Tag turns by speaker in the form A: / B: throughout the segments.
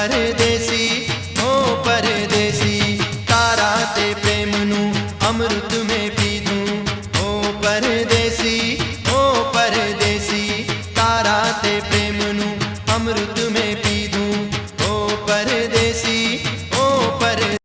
A: परदेसी ओ परदेसी तारा ते प्रेमनु अमृत में पीधूं ओ परदेसी तारा ते प्रेमनु अमृत में पीधूं ओ परदेसी ओ परदेसी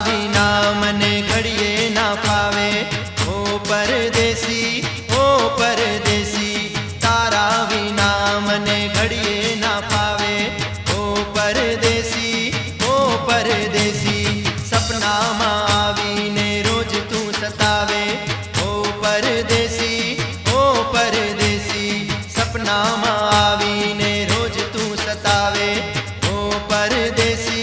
A: विना मने घड़िए ना पावे ओ परदेसी तारा विना मने घड़िए ना पावे ओ परदेसी सपना में आवीने रोज तू सतावे ओ परदेसी सपना में आवीने रोज तू सतावे ओ परदेसी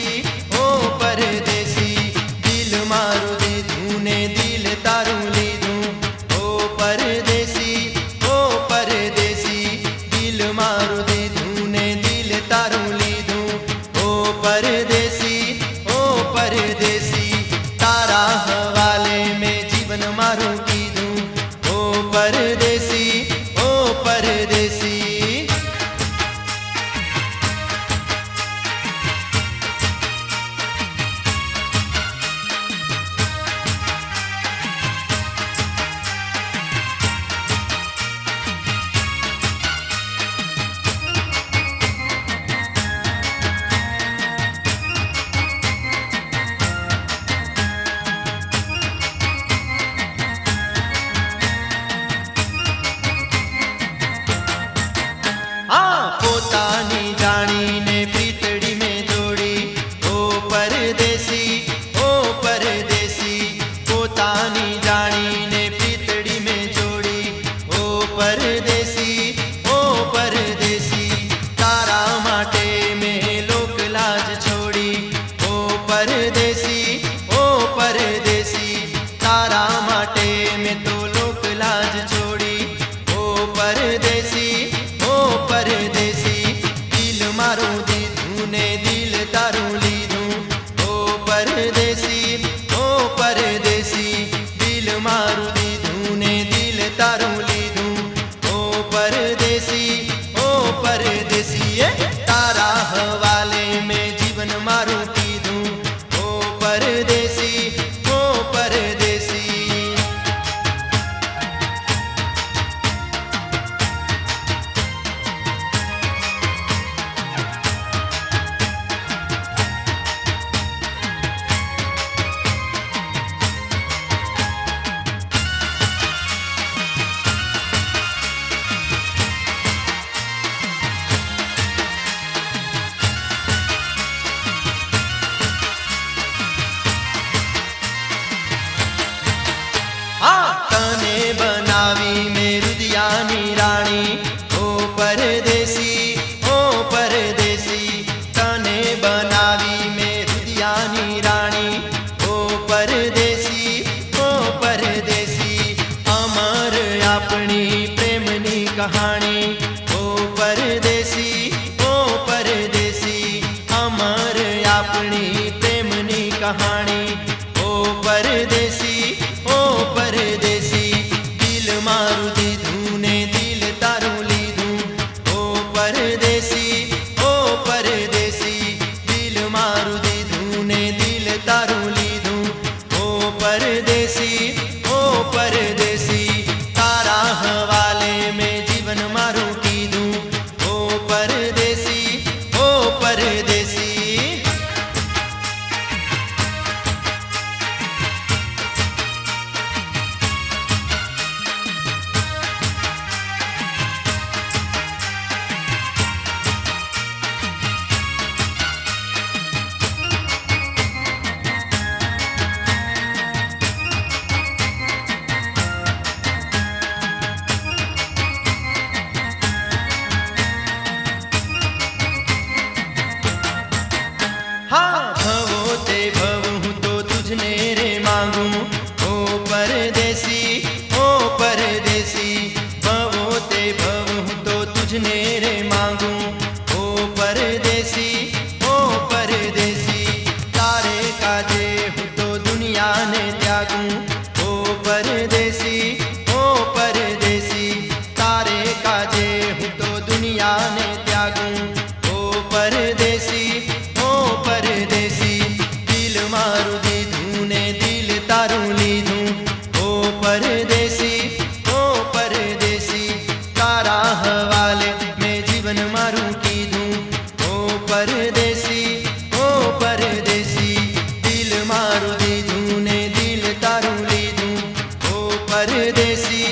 A: दिल मारू दीधूं ने दिल तारू लीधूं ओ परदेसी दिल मारू दीधूं ने दिल तारू लीधूं ओ परदेसी तारा हवाले में जीवन मारू कीधूं ओ परदेसी पोतानी जानी ने प्रीतड़ी में जोड़ी ओ परदेसी पोतानी जानी ने प्रीतड़ी में जोड़ी ओ परदेसी तारा माटे में लोक लाज छोड़ी ओ परदेसी तारा माटे में तो लोक लाज छोड़ी ओ परदेसी दिल मारू दीधूं ने दिल तारू लीधूं ओ परदेसी दिल मारू दीधूं ने दिल तारू लीधूं ओ परदेसी तारा हवाले में जीवन मारू कीधूं ओ परदेसी तने बनावी मेरु दियानी रानी ओ परदेसी तने बनावी मेरु दियानी रानी ओ परदेसी अमर अपनी प्रेमनी कहानी ओ परदेसी अमर अपनी प्रेमनी कहानी ओ परदेसी दिल मारू दीधूं ने दिल तारू लीधूं ओ परदेसी दिल मारू दीधूं ने दिल तारू लीधूं ओ परदेसी तारा हवाले में जीवन मारू कीधूं ओ परदेसी तुझने रे मांगू ओ परदेसी भवो ते भव हूँ तो तुझने रे मांगू ओ परदेसी तारे काजे हूँ तो दुनिया ने त्यागू ओ परदेसी तारे काजे हूँ तो दुनिया ने त्यागू ओ परदेसी दिल मारू दीधू ने दिल तारू लीधू ओ परदेसी तारा हवाले में जीवन मारू कीधू ओ परदेसी दिल मारू दीधू ने दिल तारू लीधू ओ परदेसी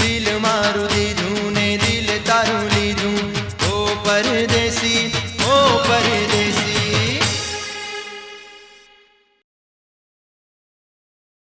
A: दिल मारू दीधू ने दिल तारू लीधू ओ पर